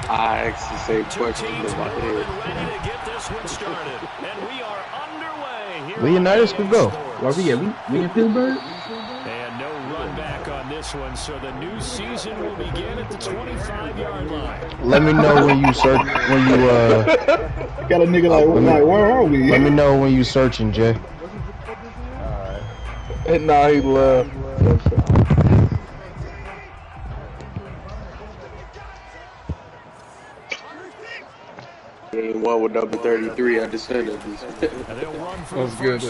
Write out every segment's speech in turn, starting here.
I asked the same question in my head. Leonidas could go. Where we at? We in Pittsburgh? And no run back on this one, so the new season will begin at the 25-yard line. Let me know when you search, got a nigga like where are we? Let me know when you searching, Jay. Alright. Nah, he left. Game one with number 33 at the center. That's good.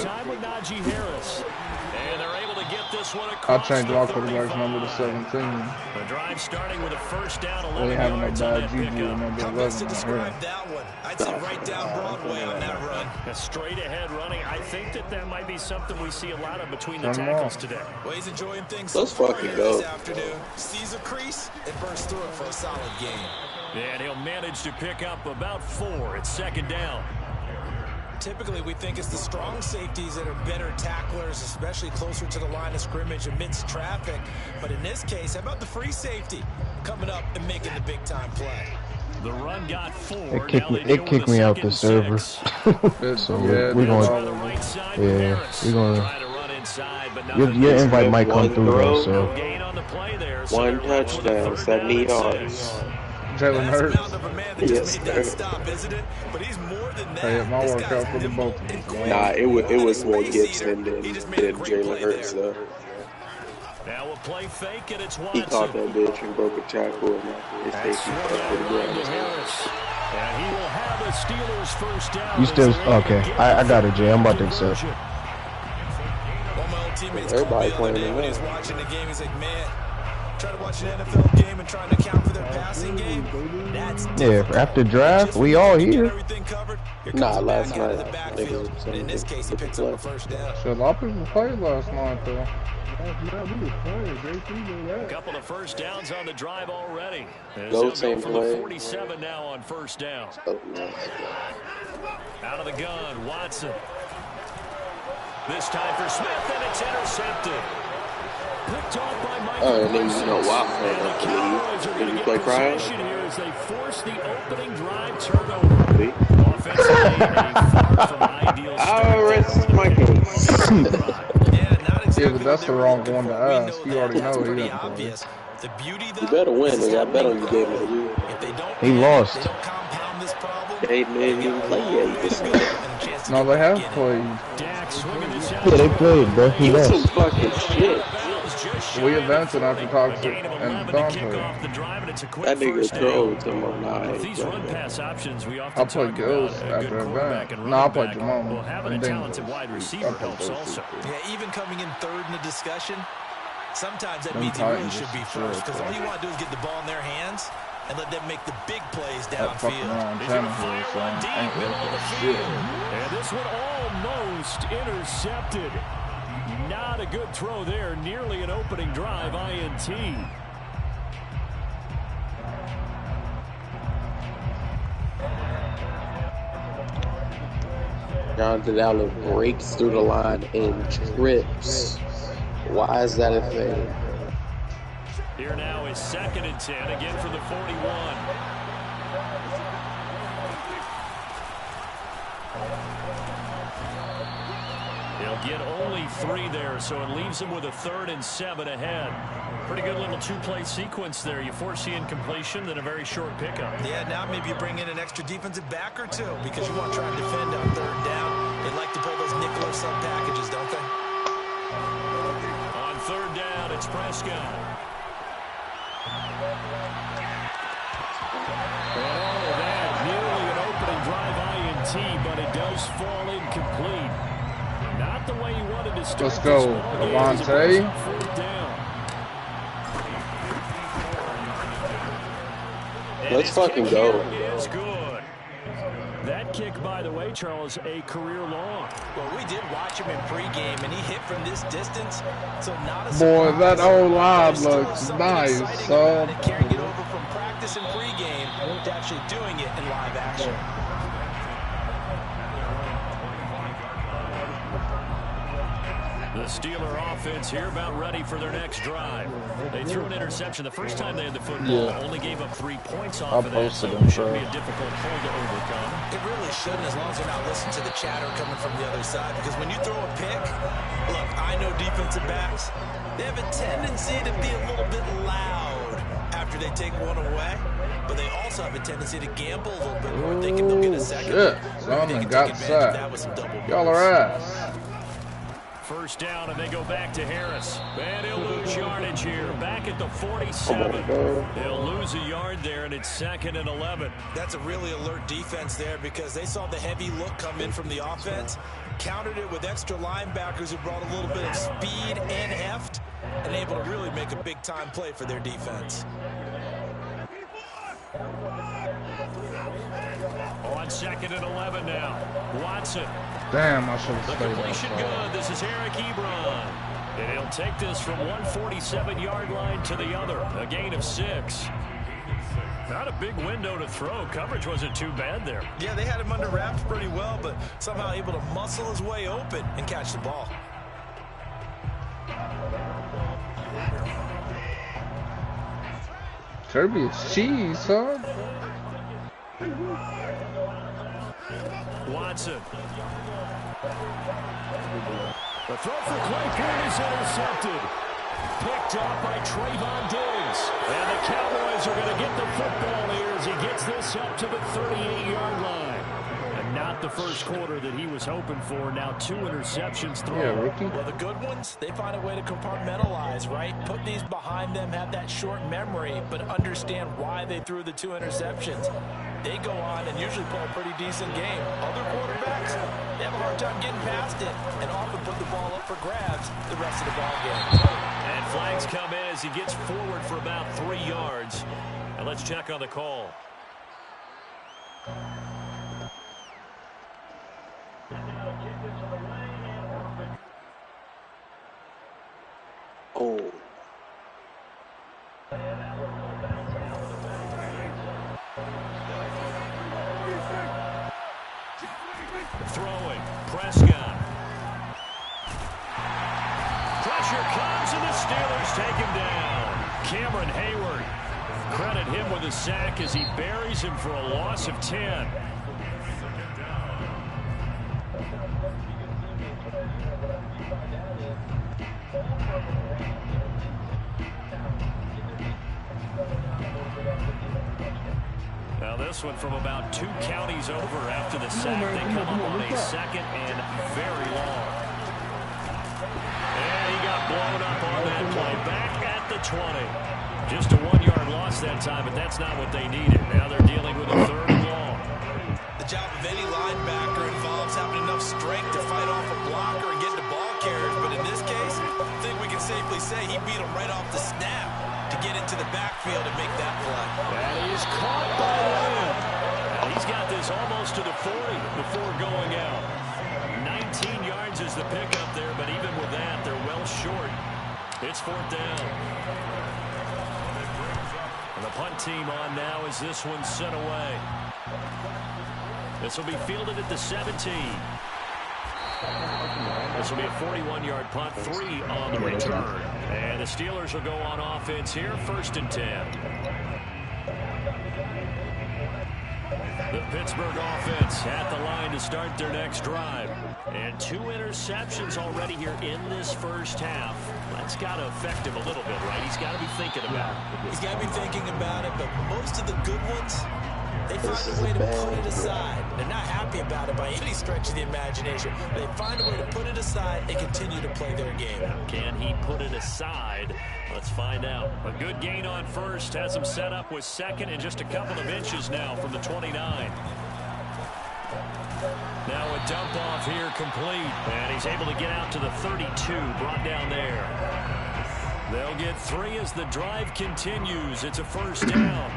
I'll change my quarterback's number to 17. The drive starting with a first down, 11 having a yards bad on that juju pickup. number 11 describe that one. I'd say right down Broadway on that run. A straight ahead running. I think that might be something we see a lot of between the tackles today. Well, he's enjoying things Let's fucking go. this afternoon. Sees a crease and bursts through it for a solid game. And he'll manage to pick up about 4 at second down. Typically, we think it's the strong safeties that are better tacklers, especially closer to the line of scrimmage amidst traffic. But in this case, how about the free safety coming up and making the big-time play? The run got 4. It kicked me out the server. So we're going. Yeah, we're going. Your invite might come through though. So. One touchdown, 70 yards. Jalen Hurts. Yes, Hey, my workout for the both of us. Nah, it was more Gibson than Jalen Hurts though. Now we'll play fake and it's He caught that bitch and broke a tackle and his safety for the ground. And he will have the Steelers first down. You still okay? I got it, Jay. I'm about to accept. Everybody playing the when he's watching the game, he's like, man, trying to watch an NFL game and trying to account for their passing game. That's after draft, we all here. Nah, last night. In this case, he picks up a first down. So a lot of people played last night though. A couple of first downs on the drive already. Go same play. 47 now on first down. Out of the gun, Watson. This time for Smith, and it's intercepted. Picked off by Michael. And then you know why did you play cryo? Here as they force the opening drive turnover. Far from ideal I'll rest my case. Yeah, but that's the wrong one to ask. You already know he doesn't play. The beauty, You better win, nigga. I bet on you gave me the win. He lost. Hey, man, you didn't play yet. No, they have played. Yeah, they played, bro. He That's lost. some fucking shit. We advanced after Toxic and Dante. That nigga trolled him on I played Ghost after Advance. No, I played Jamal. And then Yeah, even coming in third in the discussion, sometimes that means he really should be first. Because all you want to do is get the ball in their hands and let them make the big plays downfield. And this one almost intercepted. Not a good throw there. Nearly an opening drive INT. Jonathan Allen breaks through the line and trips. Why is that a thing? Here now is 2nd and 10, again from the 41. He'll get only 3 there, so it leaves him with a 3rd and 7 ahead. Pretty good little 2-play sequence there. You force the incompletion, then a very short pickup. Yeah, now maybe you bring in an extra defensive back or two because you want to try and defend on 3rd down. They like to play those nickel or sub packages, don't they? On 3rd down, it's Prescott. Oh, that nearly an opening drive INT, but it does fall incomplete. Not the way you wanted to start. Let's go, Devontae. Let's fucking go. Is good. That kick, by the way, Charles, a career long. Well, we did watch him in pregame, and he hit from this distance. So not a boy, that old line looks nice. Carrying it over from practice and pregame to actually doing it in live action. The Steeler offense here about ready for their next drive. They threw an interception the first time they had the football. Only gave up 3 points off of that, so it should be a difficult hole to overcome. It really shouldn't, as long as they're not listening to the chatter coming from the other side. Because when you throw a pick, look, I know defensive backs, they have a tendency to be a little bit loud after they take one away. But they also have a tendency to gamble a little bit more, thinking they'll get a second. Shit, someone got sacked. Y'all are ass. First down, and they go back to Harris. And he'll lose yardage here. Back at the 47. They'll lose a yard there, and it's 2nd and 11. That's a really alert defense there because they saw the heavy look come in from the offense, countered it with extra linebackers who brought a little bit of speed and heft, and able to really make a big-time play for their defense. On 2nd and 11 now. Watson. Damn, I should have stayed. The completion good. This is Eric Ebron. And he'll take this from 147-yard line to the other. A gain of 6. Not a big window to throw. Coverage wasn't too bad there. Yeah, they had him under wraps pretty well, but somehow able to muscle his way open and catch the ball. Kirby, it's cheese, huh? Watson. The throw for Claypool is intercepted. Picked off by Trayvon Diggs. And the Cowboys are going to get the football here as he gets this up to the 38-yard line. And not the first quarter that he was hoping for. Now 2 interceptions thrown. Yeah, rookie. Well, the good ones, they find a way to compartmentalize, right? Put these behind them, have that short memory, but understand why they threw the 2 interceptions. They go on and usually play a pretty decent game. Other quarterbacks, they have a hard time getting past it and often put the ball up for grabs the rest of the ball game. And flags come in as he gets forward for about 3 yards. And let's check on the call. Oh. Throwing. Prescott. Pressure comes, and the Steelers take him down. Cameron Hayward. Credit him with a sack as he buries him for a loss of 10. Now this one from about 2 counties over after the sack. They come up on a 2nd and very long. And he got blown up on that play. Back at the 20. Just a 1-yard loss that time, but that's not what they needed. Now they're dealing with a 3rd and long. The job of any linebacker involves having enough strength to fight off a blocker and get to ball carriers. But in this case, I think we can safely say he beat him right off the snap to get into the backfield and make that play. And he's caught by Lamb. And he's got this almost to the 40 before going out. 19 yards is the pickup there, but even with that, they're well short. It's 4th down. And the punt team on now as this one's sent away. This will be fielded at the 17. This will be a 41-yard punt, 3 on the return. And the Steelers will go on offense here, 1st and 10. The Pittsburgh offense at the line to start their next drive. And 2 interceptions already here in this first half. That's got to affect him a little bit, right? He's got to be thinking about it. He's got to be thinking about it, but most of the good ones, they find a way to put it aside. They're not happy about it by any stretch of the imagination. They find a way to put it aside and continue to play their game. Can he put it aside? Let's find out. A good gain on 1st. Has him set up with 2nd and just a couple of inches now from the 29. Now a dump off here complete. And he's able to get out to the 32. Brought down there. They'll get 3 as the drive continues. It's a 1st down.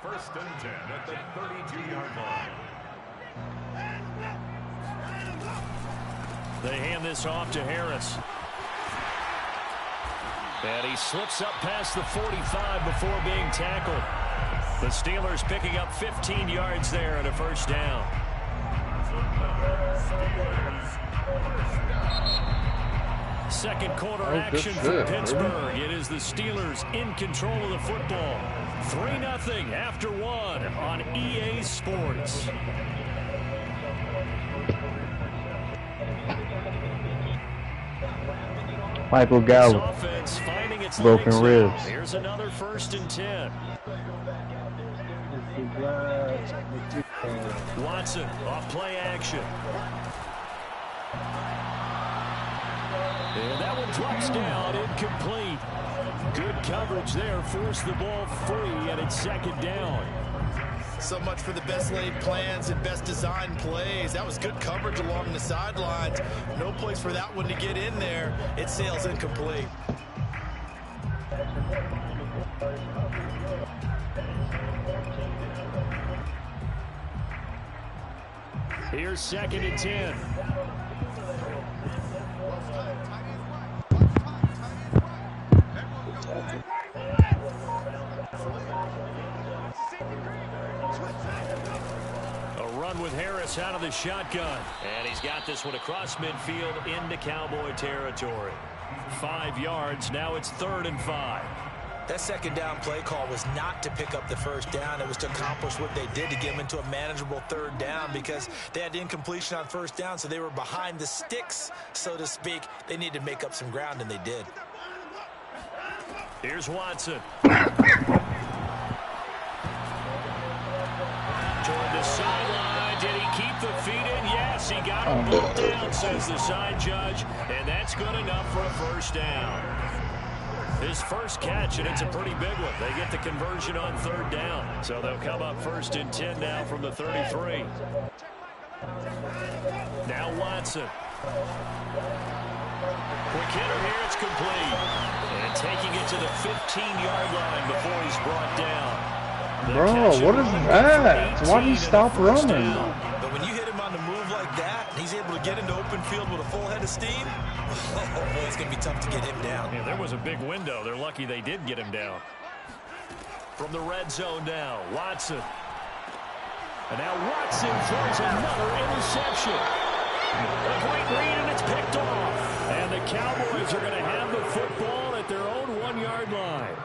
1st and 10 at the 32-yard line. They hand this off to Harris. And he slips up past the 45 before being tackled. The Steelers picking up 15 yards there at a 1st down. Second quarter action for Pittsburgh. It is the Steelers in control of the football. 3-0 after one on EA Sports. Michael Gallup, broken ribs. Here's another 1st and 10. Watson off play action. And that one drops down, incomplete. Good coverage there, forced the ball free, and it's 2nd down. So much for the best laid plans and best design plays. That was good coverage along the sidelines. No place for that one to get in there. It sails incomplete. Here's 2nd and 10. With Harris out of the shotgun. And he's got this one across midfield into Cowboy territory. 5 yards. Now it's 3rd and 5. That 2nd down play call was not to pick up the 1st down. It was to accomplish what they did to get them into a manageable 3rd down because they had incompletion on 1st down, so they were behind the sticks, so to speak. They needed to make up some ground, and they did. Here's Watson. Toward the sideline. Did he keep the feet in? Yes, he got him both down, says the side judge, and that's good enough for a 1st down. His first catch, and it's a pretty big one. They get the conversion on 3rd down, so they'll come up 1st and 10 now from the 33. Now Watson. Quick hitter here, it's complete. And taking it to the 15-yard line before he's brought down. Bro, what is that? Why did he stop running? But when you hit him on the move like that, and he's able to get into open field with a full head of steam, oh boy, it's going to be tough to get him down. Yeah, there was a big window. They're lucky they did get him down. From the red zone now, Watson. And now Watson throws another interception. A great read, and it's picked off. And the Cowboys are going to have the football at their own 1-yard line.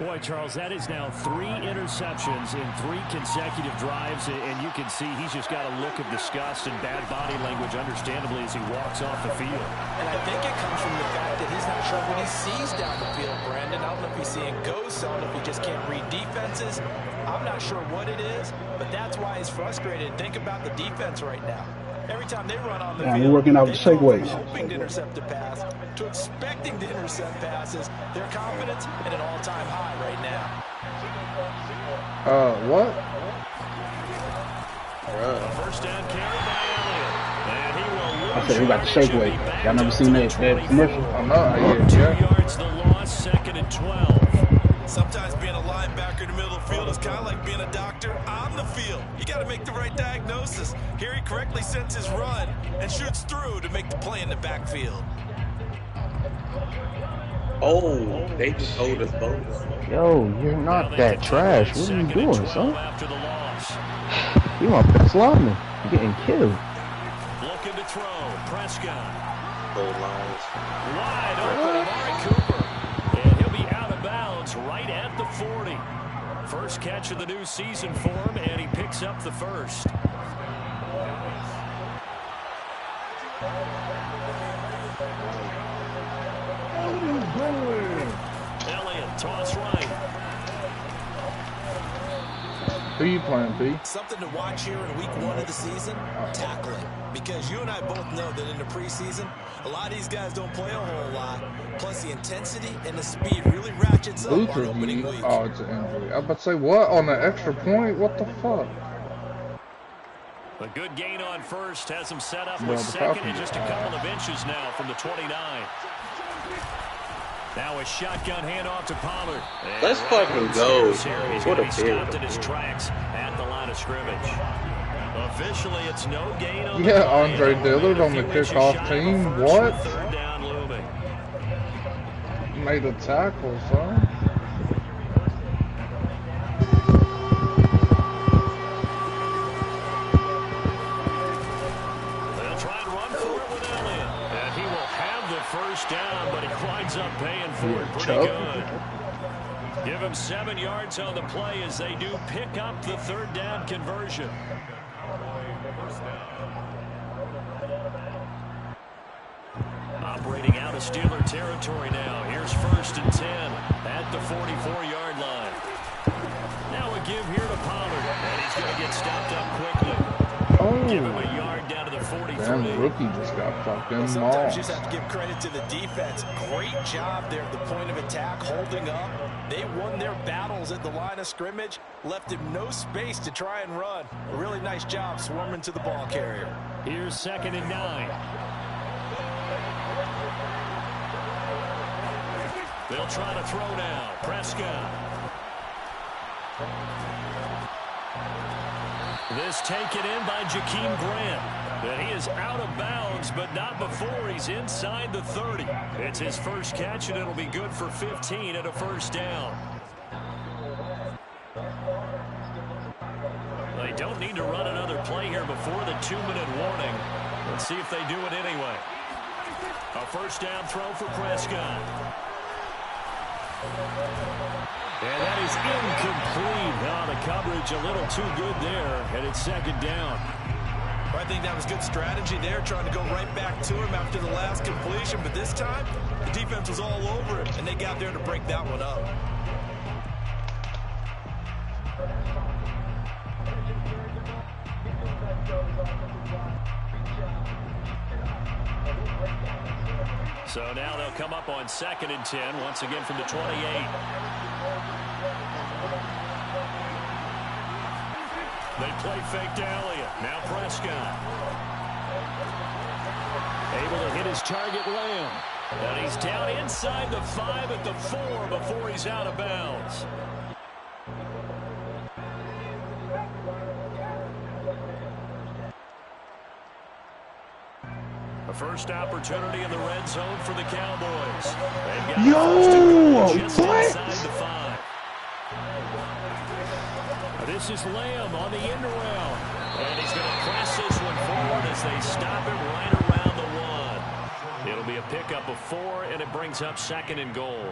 Boy, Charles, that is now 3 interceptions in 3 consecutive drives, and you can see he's just got a look of disgust and bad body language, understandably, as he walks off the field. And I think it comes from the fact that he's not sure what he sees down the field, Brandon. I don't know if he's seeing ghosts. I don't know if he just can't read defenses. I'm not sure what it is, but that's why he's frustrated. Think about the defense right now. Every time they run on the field, we're working out the segues. Hoping to intercept a pass, to expecting to intercept passes. Their confidence at an all-time high right now. What? First down carry by Elliott. And he will I said we got the segue. Y'all never seen that commercial? I know. 2 yards the loss, 2nd and 12. Sometimes being a linebacker in the middle of the field is kind of like being a doctor on the field. You got to make the right diagnosis. Here he correctly sends his run and shoots through to make the play in the backfield. Oh, they just hold us both. Yo, you're not that trash. What are you doing, son? You my best lineman. You're getting killed. Looking to throw. Prescott. Goal lines. Wide open. Amari Cooper. And he'll be out of bounds right at the 40. First catch of the new season for him, and he picks up the first. Elliott, toss right. Who you playing, P? Something to watch here in week 1 of the season, tackling. Because you and I both know that in the preseason, a lot of these guys don't play a whole lot. Plus, the intensity and the speed really ratchets up on opening week. Oh, it's an injury. I was about to say, what? On the extra point? What the fuck? A good gain on first has him set up with 2nd and just a couple of inches now from the 29. Now a shotgun handoff to Pollard. Let's fucking go. He's What going a to be stopped in his tracks at the line of scrimmage. Officially, it's no gain on yeah, Andre Dillard on the kickoff team. What? 3rd down looming. Made a tackle, son. going for it pretty good. Give him 7 yards on the play as they do pick up the 3rd down conversion. Operating out of Steeler territory now. Here's 1st and 10 at the 44-yard line. Now a give here to Pollard, and he's going to get stopped up quickly. Give him a yard down to the 43. Damn, rookie just got fucking Sometimes you just have to give credit to the defense. Great job there at the point of attack, holding up. They won their battles at the line of scrimmage, left him no space to try and run. A really nice job swarming to the ball carrier. Here's 2nd and 9. They'll try to throw now. Prescott. This taken in by Jakeem Grant. And he is out of bounds, but not before he's inside the 30. It's his first catch, and it'll be good for 15 at a 1st down. They don't need to run another play here before the 2-minute warning. Let's see if they do it anyway. A 1st down throw for Prescott. And that is incomplete. Now the coverage a little too good there, and it's 2nd down. I think that was good strategy there, trying to go right back to him after the last completion. But this time, the defense was all over it, and they got there to break that one up. So now they'll come up on 2nd and 10, once again from the 28. They play fake to Elliott. Now Prescott. Able to hit his target, Lamb. And he's down inside the 5 at the 4 before he's out of bounds. A first opportunity in the red zone for the Cowboys. Yo, just inside the 5. This is Lamb on the end around. And he's going to press this one forward as they stop him right around the 1. It'll be a pickup of 4, and it brings up 2nd and goal.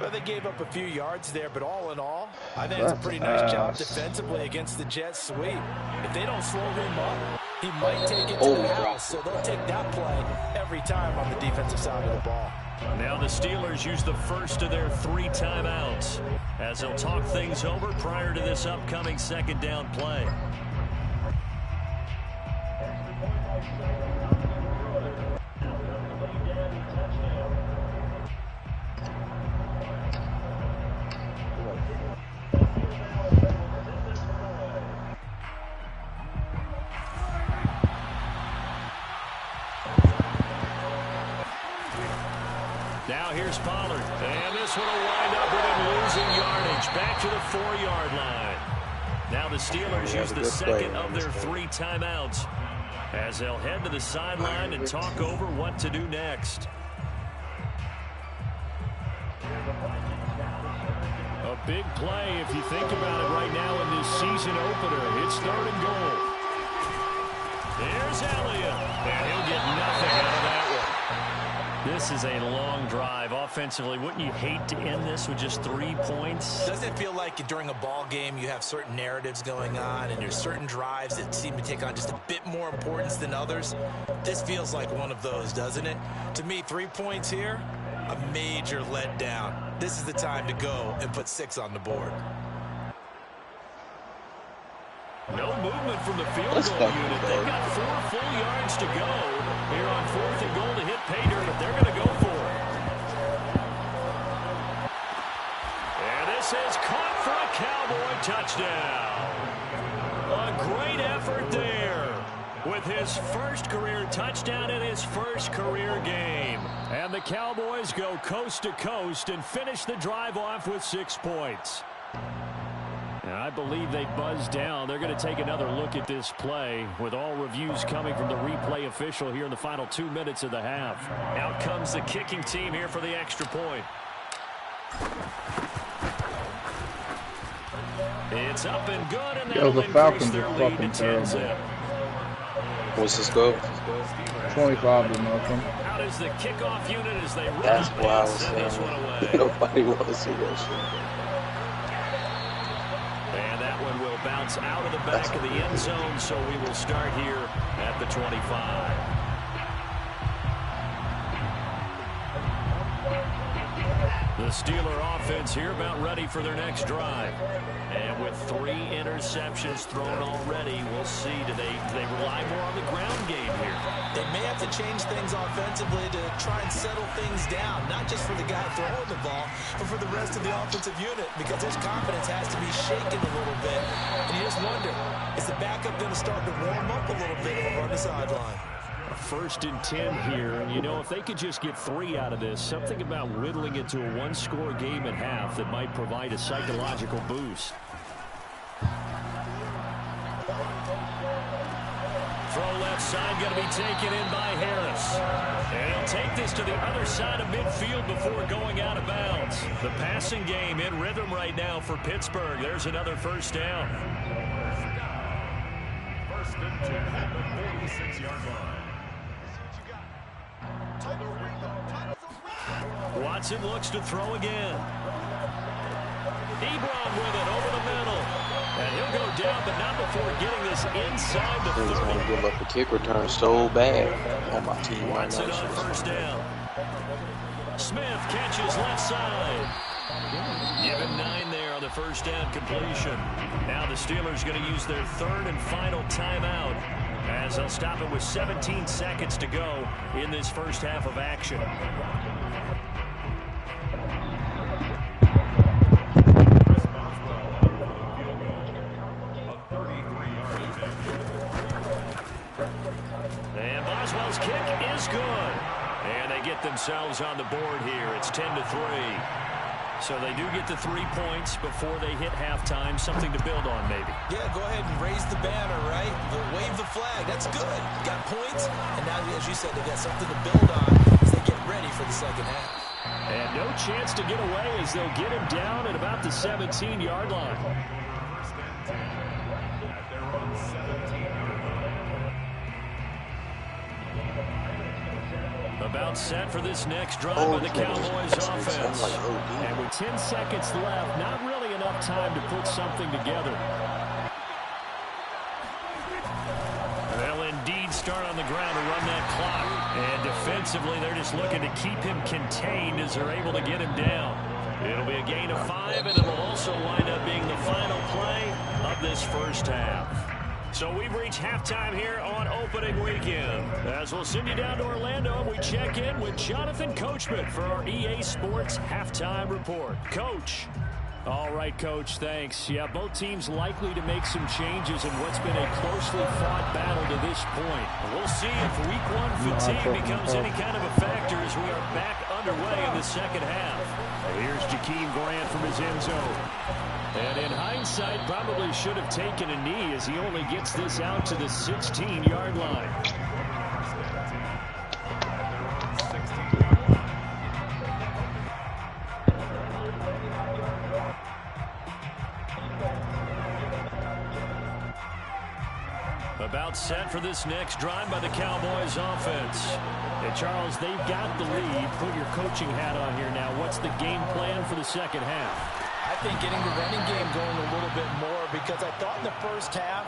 Well, they gave up a few yards there, but all in all, I think it's a pretty nice job defensively against the Jets sweep. If they don't slow him up, he might take it to the house, so they'll take that play every time on the defensive side of the ball. Now the Steelers use the first of their 3 timeouts as they'll talk things over prior to this upcoming 2nd down play. Now here's Pollard, and this one will wind up with him losing yardage back to the 4-yard line. Now the Steelers use the 2nd of their 3 timeouts as they'll head to the sideline and talk over what to do next. A big play if you think about it right now in this season opener. It's 3rd and goal. Here's Elliott, and he'll get nothing out of that one. This is a long drive. Offensively, wouldn't you hate to end this with just 3 points? Doesn't it feel like during a ball game you have certain narratives going on and there's certain drives that seem to take on just a bit more importance than others? This feels like one of those, doesn't it? To me, 3 points here, a major letdown. This is the time to go and put 6 on the board. No movement from the field goal unit. They've got 4 full yards to go here on 4th and goal to hit pay dirt, but they're going to go for it. And this is caught for a Cowboy touchdown. A great effort there with his first career touchdown in his first career game. And the Cowboys go coast to coast and finish the drive off with 6 points. And I believe they buzzed down. They're going to take another look at this play with all reviews coming from the replay official here in the final 2 minutes of the half. Out comes the kicking team here for the extra point. It's up and good, and that'll increase their lead to 10-zip. What's the score? 25-0. out as the kickoff unit as they run. That's why I was saying nobody wants to see that shit. And that one will bounce out of the back of the end zone, so we will start here at the 25. The Steeler offense here about ready for their next drive. And with 3 interceptions thrown already, we'll see. Do they rely more on the ground game here? They may have to change things offensively to try and settle things down, not just for the guy throwing the ball, but for the rest of the offensive unit, because his confidence has to be shaken a little bit. And you just wonder, is the backup going to start to warm up a little bit on the sideline? 1st and 10 here, and you know, if they could just get 3 out of this, something about whittling it to a 1-score game at half that might provide a psychological boost. Throw left side, going to be taken in by Harris. And he'll take this to the other side of midfield before going out of bounds. The passing game in rhythm right now for Pittsburgh. There's another 1st down. 1st and 10 at the 46-yard line. Watson looks to throw again. Ebron with it over the middle. And he'll go down, but not before getting this inside the 30. He's going to give up a kick return so bad on my team. Watson on 1st down. Smith catches left side. Given 9 there on the 1st down completion. Now the Steelers going to use their 3rd and final timeout, as they'll stop it with 17 seconds to go in this first half of action. And Boswell's kick is good. And they get themselves on the board here. It's 10-3. So they do get the 3 points before they hit halftime. Something to build on, maybe. Yeah, go ahead and raise the banner, right? Wave the flag. That's good. Got points. And now, as you said, they got something to build on as they get ready for the second half. And no chance to get away as they'll get him down at about the 17-yard line. About set for this next drive by the Cowboys offense. And with 10 seconds left, not really enough time to put something together. They'll indeed start on the ground to run that clock. And defensively, they're just looking to keep him contained as they're able to get him down. It'll be a gain of 5, and it'll also wind up being the final play of this first half. So we've reached halftime here on opening weekend. As we'll send you down to Orlando, we check in with Jonathan Coachman for our EA Sports Halftime Report. Coach. All right, Coach, thanks. Yeah, both teams likely to make some changes in what's been a closely fought battle to this point. We'll see if Week 1 fatigue becomes any kind of a factor as we are back underway in the second half. Here's Jakeem Grant from his end zone. And in hindsight, probably should have taken a knee as he only gets this out to the 16-yard line. About set for this next drive by the Cowboys offense. And Charles, they've got the lead. Put your coaching hat on here now. What's the game plan for the second half? I think getting the running game going a little bit more, because I thought in the first half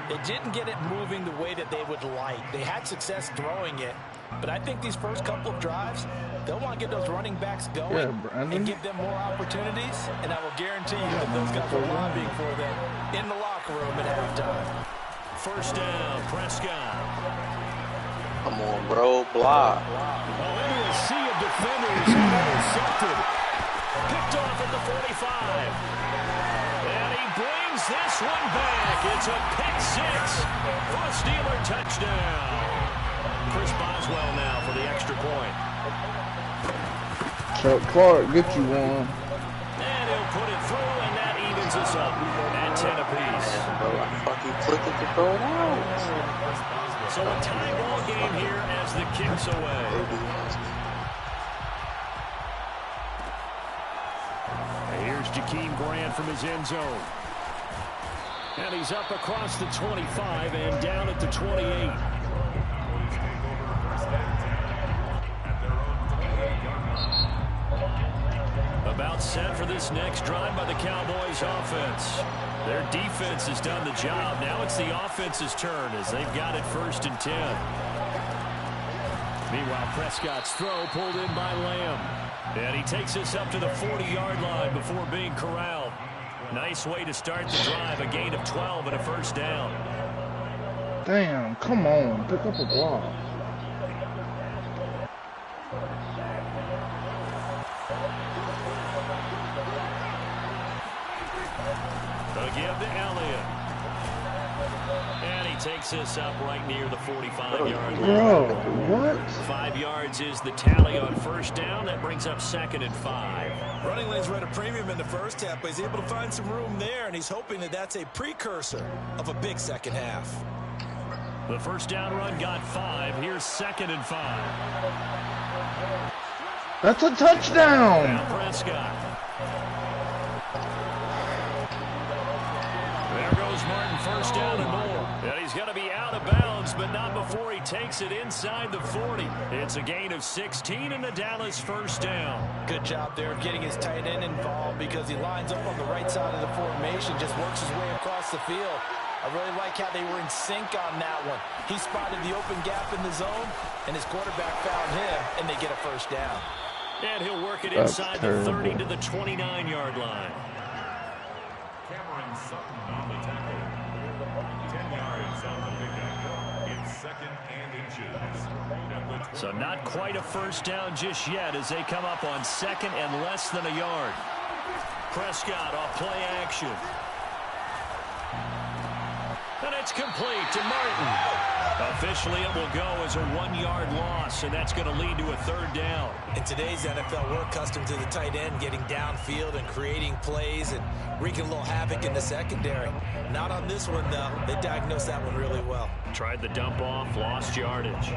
they didn't get it moving the way that they would like. They had success throwing it, but I think these first couple of drives, they'll want to get those running backs going and give them more opportunities, and I will guarantee you that those guys are lobbying for them in the locker room at halftime. First down, Prescott. Come on, bro, block. Oh, into a sea of defenders, intercepted. Picked off at the 45. And he brings this one back. It's a pick six for a Steeler touchdown. Chris Boswell now for the extra point. Chuck Clark, get you one. And he'll put it through, and that evens us up at 10 apiece. Man, bro, I fucking clicked it to throw it out. So a tie ball game here as the kick's away. Here's Jakeem Grant from his end zone. And he's up across the 25 and down at the 28. About set for this next drive by the Cowboys offense. Their defense has done the job. Now it's the offense's turn as they've got it 1st and 10. Meanwhile, Prescott's throw pulled in by Lamb. And he takes us up to the 40-yard line before being corralled. Nice way to start the drive. A gain of 12 and a 1st down. Damn, come on. Pick up a block. Give to Elliott. And he takes us up right near the 45-yard line. Bro, what? 5 yards is the tally on 1st down. That brings up 2nd and 5. Running lanes were at a premium in the first half, but he's able to find some room there, and he's hoping that that's a precursor of a big second half. The 1st down run got 5. Here's 2nd and 5. That's a touchdown. Now Prescott. Martin 1st down and more. And he's going to be out of bounds, but not before he takes it inside the 40. It's a gain of 16 and the Dallas 1st down. Good job there of getting his tight end involved because he lines up on the right side of the formation, just works his way across the field. I really like how they were in sync on that one. He spotted the open gap in the zone, and his quarterback found him, and they get a 1st down. And he'll work it inside the 30 to the 29-yard line. Cameron Sutton on the tackle. 10 yards on the pickup. It's 2nd and inches. So not quite a 1st down just yet as they come up on 2nd and less than a yard. Prescott off play action. And it's complete to Martin. Officially, it will go as a 1-yard loss, and that's going to lead to a 3rd down. In today's NFL, we're accustomed to the tight end getting downfield and creating plays and wreaking a little havoc in the secondary. Not on this one, though. They diagnosed that one really well. Tried the dump off, lost yardage.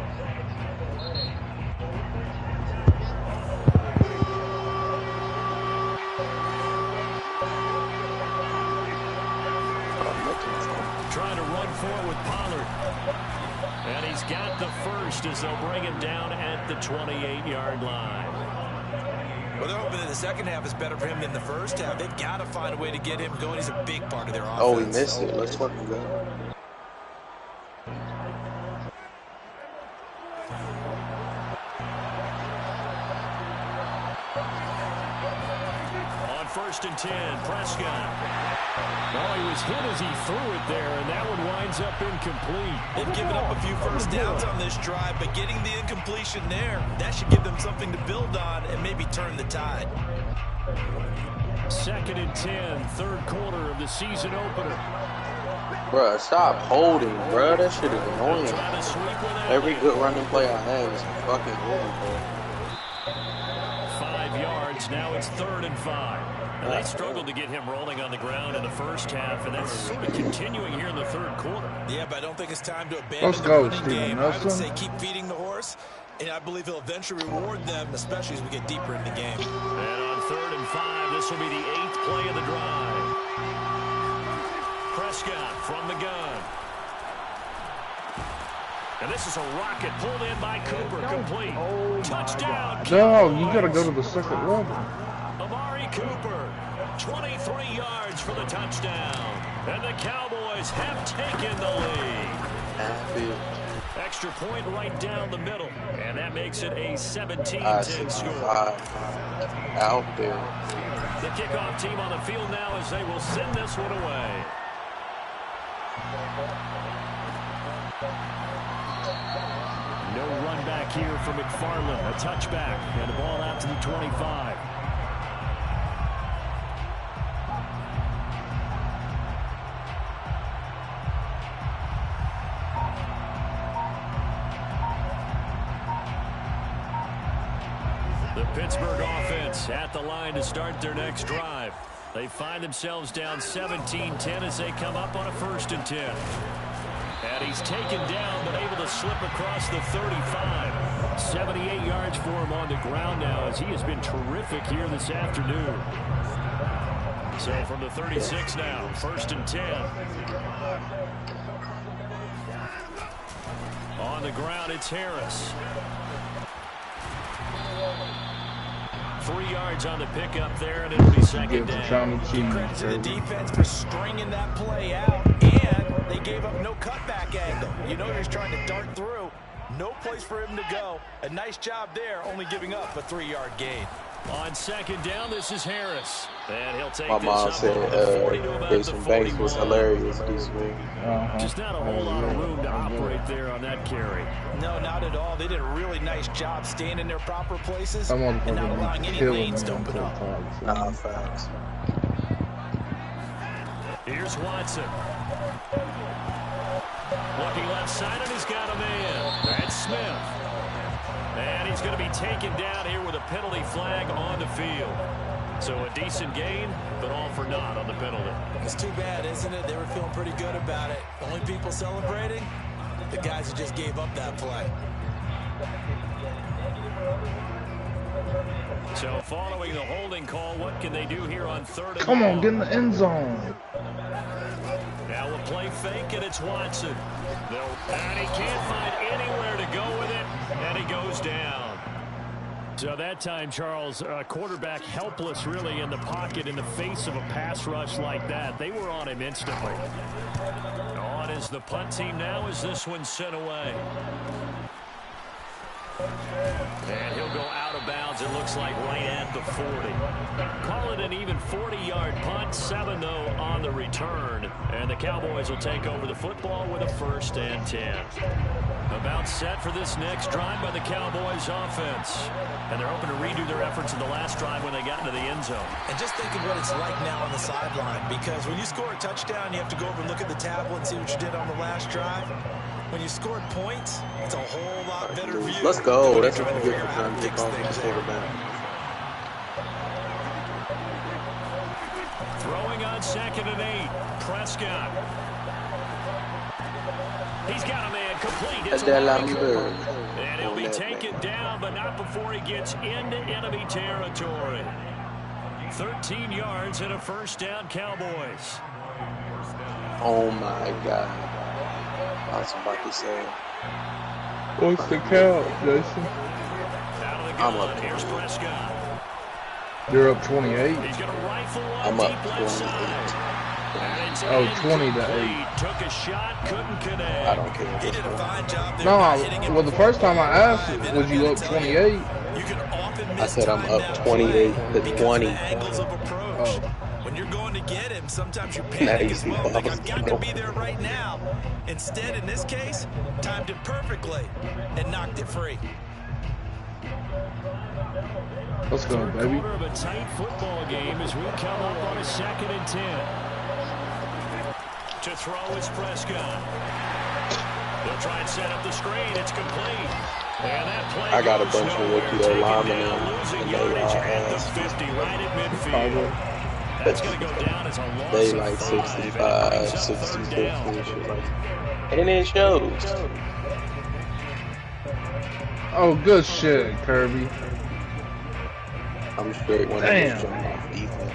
Trying to run forward with Pollard. And he's got the 1st as they'll bring him down at the 28-yard line. Well, they're hoping that the second half is better for him than the first half. They've got to find a way to get him going. He's a big part of their offense. Oh, we missed it. Let's fucking go. On 1st and 10, Prescott. Well, he was hit as he threw it there, and that one winds up incomplete. They've given up a few 1st downs on this drive, but getting the incompletion there, that should give them something to build on and maybe turn the tide. 2nd and 10, 3rd quarter of the season opener. Bruh, stop holding, bruh. That shit is annoying. Every good running play I have is fucking holding, bro. 5 yards, now it's 3rd and 5. And they struggled to get him rolling on the ground in the first half, and that's sort of continuing here in the 3rd quarter. Yeah, but I don't think it's time to abandon the running game. I would say keep feeding the horse, and I believe he'll eventually reward them, especially as we get deeper in the game. And on 3rd and 5, this will be the 8th play of the drive. Prescott from the gun. And this is a rocket pulled in by Cooper, complete. Touchdown. No, you got to go to the 2nd level. Amari Cooper, 23 yards for the touchdown. And the Cowboys have taken the lead. Extra point right down the middle. And that makes it a 17-10 score. Out there. The kickoff team on the field now as they will send this one away. No run back here for McFarland. A touchback and the ball out to the 25. The Pittsburgh offense at the line to start their next drive. They find themselves down 17-10 as they come up on a 1st and 10. And he's taken down, but able to slip across the 35. 78 yards for him on the ground now as he has been terrific here this afternoon. So from the 36 now, 1st and 10. On the ground, it's Harris. 3 yards on the pickup there, and it'll be second down. Give credit to the defense for stringing that play out, and they gave up no cutback angle. You know he's trying to dart through. No place for him to go. A nice job there, only giving up a 3-yard gain. On second down, this is Harris. And he'll take my mom said Jason Banks was hilarious this week. Just not a whole lot of room to operate there on that carry. No, not at all. They did a really nice job staying in their proper places and not allowing any lanes to open up. Nah, facts. Here's Watson. Looking left side, and he's got a man. That's Smith. And he's going to be taken down here with a penalty flag on the field. So a decent gain, but all for naught on the penalty. It's too bad, isn't it? They were feeling pretty good about it. The only people celebrating, the guys who just gave up that play. So following the holding call, what can they do here on third and Come on, get in the end zone. Now we'll play fake, and it's Watson. And he can't find anywhere to go with it, and he goes down. So that time, Charles, quarterback helpless really in the pocket in the face of a pass rush like that. They were on him instantly. On is the punt team now as this one's sent away. And he'll go out of bounds, it looks like, right at the 40. Call it an even 40-yard punt, 7 though on the return. And the Cowboys will take over the football with a 1st and 10. About set for this next drive by the Cowboys offense. And they're hoping to redo their efforts in the last drive when they got into the end zone. And just think of what it's like now on the sideline, because when you score a touchdown, you have to go over and look at the tablet and see what you did on the last drive. When you scored points, it's a whole lot better view. Let's go. That's what you get for trying to pick off the quarterback. Throwing on 2nd and 8. Prescott. He's got a man complete. It's and he'll be taken down, but not before he gets into enemy territory. 13 yards and a 1st down, Cowboys. Oh, my God. I was about to say. What's the count, Jason? I'm up 28. You're up 28? I'm up 28. Oh, 20 to 8. Took a shot, couldn't connect. I don't care. He did a fine job there. No, well, the first time I asked, was you up 28? I said I'm up 28 to 20. Oh. When you're going to get him, sometimes you're panic as well. Like, I've got to be there right now. Instead, in this case, timed it perfectly and knocked it free. Let's go, baby. Quarter of a tight football game as we come up on a 2nd and 10. To throw is Prescott. They'll try and set up the screen. It's complete. And that play I got a bunch of rookie linemen losing yardage at the 50 right at midfield. That's going to go down as a loss. They like 65, 66, and shit like that. And it shows. Oh, good shit, Kirby. I'm straight when I was jumping off defense.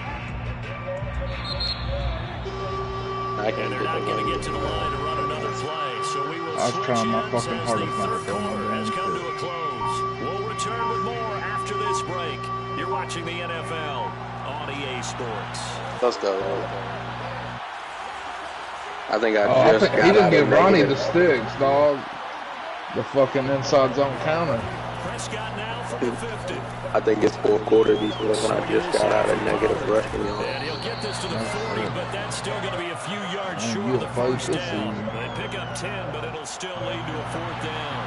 I can't they're not going to get to the line to run another play, so we will I was trying my fucking as hardest the not third to quarter has come to a close. We'll return with more after this break. You're watching the NFL on EA Sports. Let's go. I think I just got he didn't out give of Ronnie negative. the sticks, dog. The fucking inside zone counter. Prescott now from the 50. I think it's 4th quarter because when I just got out of negative rushing. And he'll get this to the 40, but that's still going to be a few yards short of the 1st down. They pick up 10, but it'll still lead to a 4th down.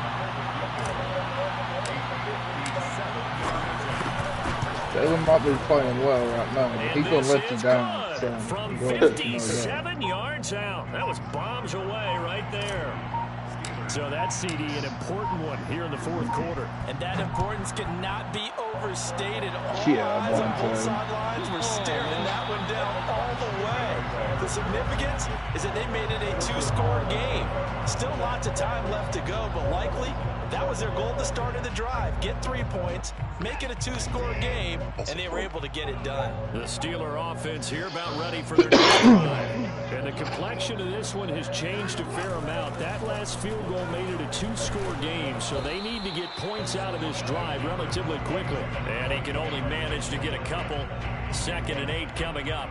Jalen might be playing well right now, but he's going to let you down. So from 57 yards out. That was bombs away right there. So that CD, an important one here in the 4th quarter. And that importance cannot be overstated. All eyes on both sidelines were staring that one down all the way. The significance is that they made it a 2-score game. Still lots of time left to go, but likely that was their goal at the start of the drive. Get 3 points, make it a 2-score game, and they were able to get it done. The Steeler offense here about ready for their next drive. And the complexion of this one has changed a fair amount. That last field goal goal made it a 2-score game, so they need to get points out of this drive relatively quickly. And he can only manage to get a couple. 2nd and 8 coming up.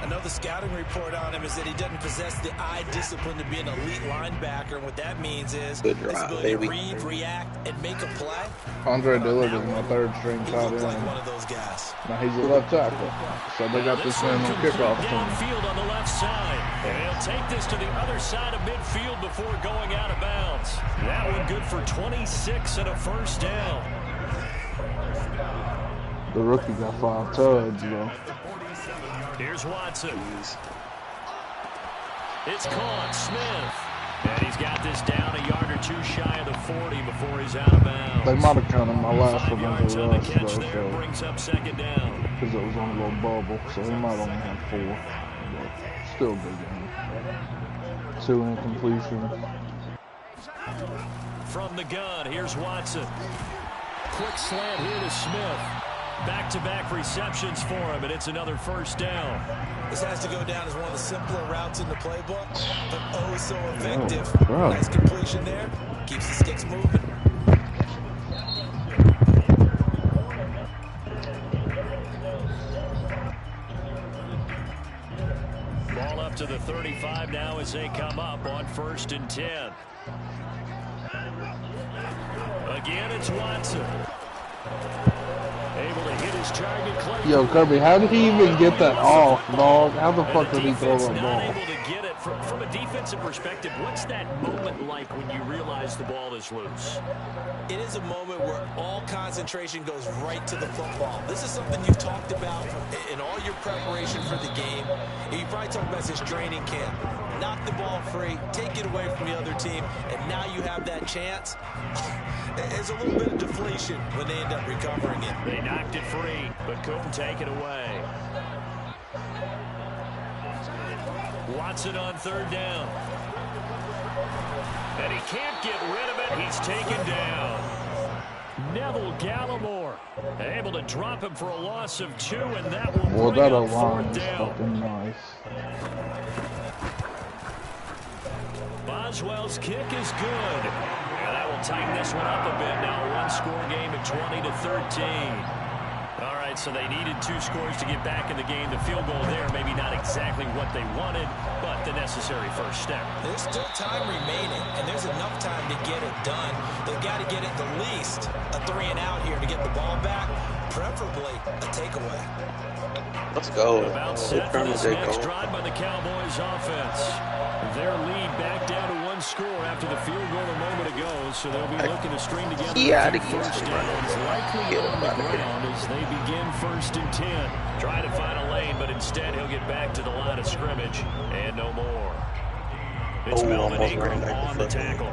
Another scouting report on him is that he doesn't possess the eye discipline to be an elite linebacker. And what that means is his ability to read, react, and make a play. Andre Dillard is my 3rd-string tight end. Like one of those guys. Now he's a left tackle, so they got this man on kickoff team. Downfield on the left side. And he'll take this to the other side of midfield before going out of bounds. That one good for 26 and a 1st down. The rookie got 5 tugs, though. Here's Watson. It's caught. Smith. And he's got this down a yard or 2 shy of the 40 before he's out of bounds. They might have counted my last one as a rush, though, so brings up 2nd down. Because it was on a little bubble, so he might only have 4. But still good game. 2 incompletions. From the gun, here's Watson. Quick slant here to Smith. Back-to-back receptions for him, and it's another 1st down. This has to go down as one of the simpler routes in the playbook, but oh so effective. Oh, nice completion there. Keeps the sticks moving. Ball up to the 35 now as they come up on 1st and 10. Again, it's Watson. Able to hit his target. Yo, Kirby, how did he even get that off, dog? How the fuck did he throw that ball? Able to get it. From a defensive perspective, what's that moment like when you realize the ball is loose? It is a moment where all concentration goes right to the football. This is something you've talked about in all your preparation for the game. You probably talked about this training camp. Knock the ball free, take it away from the other team, and now you have that chance. There's a little bit of deflation when they end up recovering it. They knocked it free, but couldn't take it away. Watson on 3rd down. And he can't get rid of it. He's taken down. Neville Gallimore able to drop him for a loss of 2, and that will bring up 4th down. Fucking nice. Boswell's kick is good. And that will tighten this one up a bit now. 1-score game at 20-13. All right, so they needed 2 scores to get back in the game. The field goal there, maybe not exactly what they wanted, but the necessary 1st step. There's still time remaining, and there's enough time to get it done. They've got to get it the least a 3-and-out here to get the ball back, preferably a takeaway. Let's go. About set for this next drive by the Cowboys offense. Their lead back down to 1 score after the field goal a moment ago, so they'll be looking to string together a few 1st downs, likely on the ground as they begin 1st and 10. Trying to find a lane, but instead he'll get back to the line of scrimmage and no more. It's Melvin Ingram on the tackle.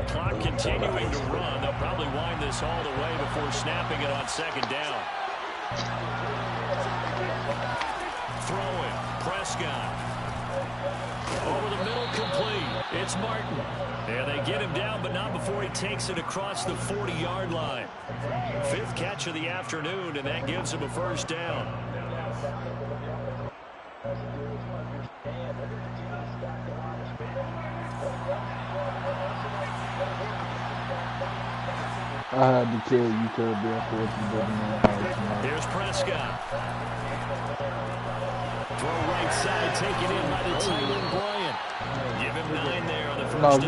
Clock continuing to run. They'll probably wind this all the way before snapping it on 2nd down. Throwing. Prescott. Over the middle, complete. It's Martin. And they get him down, but not before he takes it across the 40-yard line. 5th catch of the afternoon, and that gives him a 1st down. I had to kill you, Kirby. I thought you didn't know how to. Here's Prescott. Throw right side, taken in by the tight end, Bryant. Give him 9 there on the 1st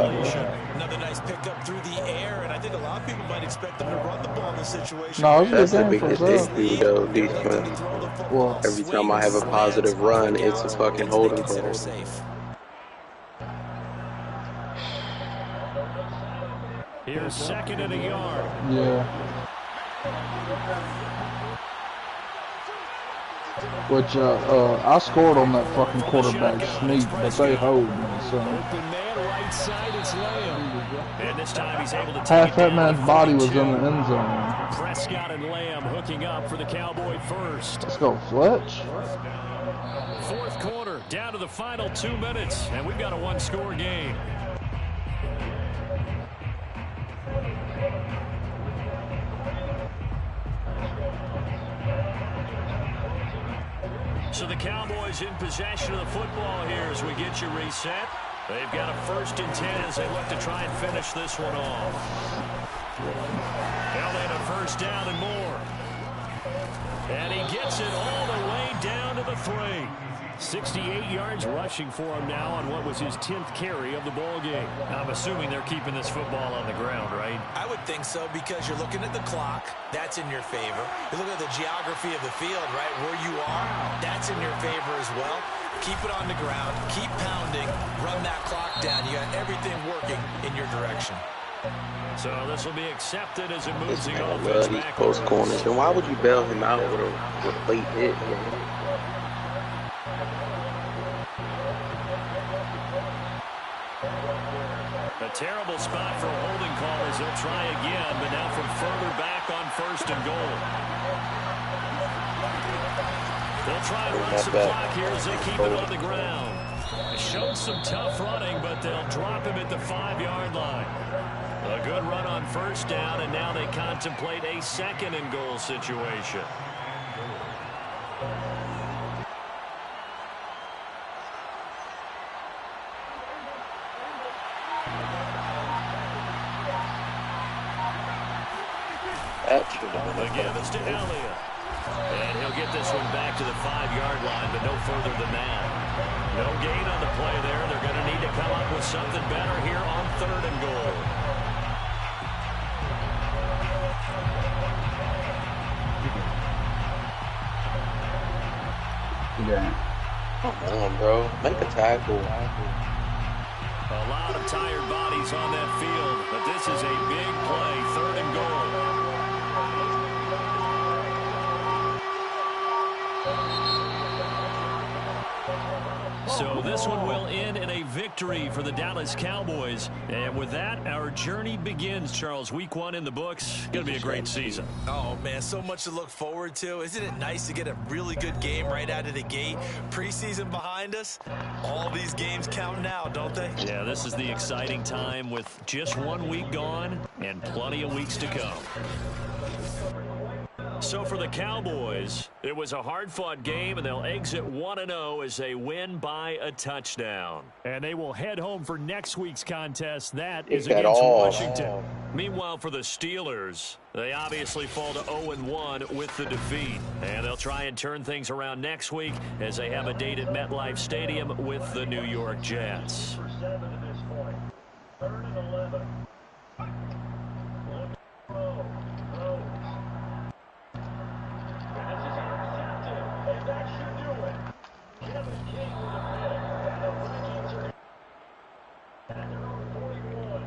completion. Another nice pickup through the air, and I think a lot of people might expect them to run the ball in this situation. No, that's the biggest issue, though, defense. Well, every time I have a positive run, it's a fucking holding call. Here's 2nd and a yard. Yeah. Which, I scored on that fucking quarterback sneak, but they hold me, so. Open man, right side, it's Lamb. And this time he's able to take half that man's body was in the end zone. Prescott and Lamb hooking up for the Cowboy 1st. Let's go, Fletch. 4th quarter, down to the final 2 minutes, and we've got a 1-score game. So the Cowboys in possession of the football here as we get you reset. They've got a 1st and 10 as they look to try and finish this one off. Now they have a 1st down and more. And he gets it all the way down to the 3. 68 yards rushing for him now on what was his 10th carry of the ball game. I'm assuming they're keeping this football on the ground, right? I would think so because you're looking at the clock. That's in your favor. You look at the geography of the field, right, where you are. That's in your favor as well. Keep it on the ground. Keep pounding. Run that clock down. You got everything working in your direction. So this will be accepted as it moves the offense back. These post corners. And why would you bail him out with a late hit, man? A terrible spot for a holding call as they'll try again, but now from further back on 1st and goal. They'll try and run some clock here as they keep it on the ground. They showed some tough running, but they'll drop him at the 5-yard line. A good run on 1st down, and now they contemplate a 2nd and goal situation. Again, it's to Elliott. And he'll get this one back to the 5-yard line, but no further than that. No gain on the play there. They're going to need to come up with something better here on 3rd and goal. Yeah. Come on, bro. Make a tackle. A lot of tired bodies on that field, but this is a big play, 3rd and goal. So this one will end in a victory for the Dallas Cowboys. And with that, our journey begins, Charles. Week 1 in the books. Going to be a great season. Oh, man, so much to look forward to. Isn't it nice to get a really good game right out of the gate? Preseason behind us. All these games count now, don't they? Yeah, this is the exciting time with just 1 week gone and plenty of weeks to come. So for the Cowboys, it was a hard-fought game, and they'll exit 1-0 as they win by a touchdown. And they will head home for next week's contest. That is against Washington. Meanwhile, for the Steelers, they obviously fall to 0-1 with the defeat. And they'll try and turn things around next week as they have a date at MetLife Stadium with the New York Jets. 3rd and 11. That should do it. Kevin King with a pick. And the Vikings are at their own 41.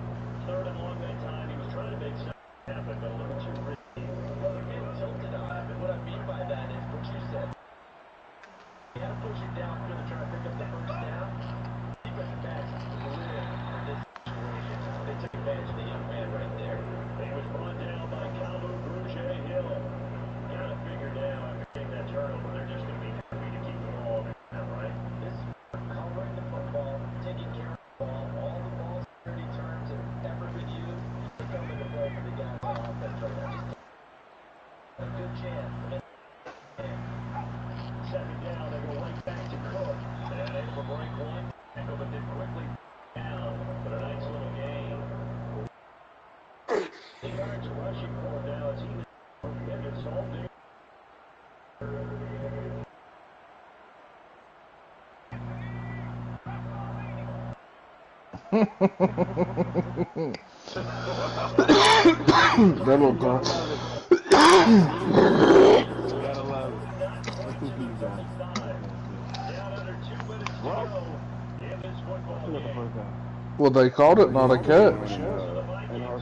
3rd and long that time. He was trying to make something happen, but a little too risky. Well, they're getting tilted on him, and what I mean by that is what you said. You had to push him downfield to try to pick up the 1st down. Defensive backs live in this situation. They took advantage of the young man right there. He was run down by Calvin Hill. Got it figured out after getting that turnover. They're just going to be happy to keep the ball now, right? This is covering the football, taking care of the ball, all the ball security terms and effort with you. You're coming to play for the guys on offense right now. A good chance. 2nd down, they go right back to Cook. And able to break one. Edelman did quickly down, but a nice little gain. 8 yards rushing for Dallas. It's all big. That little guy. Well, they called it not a catch.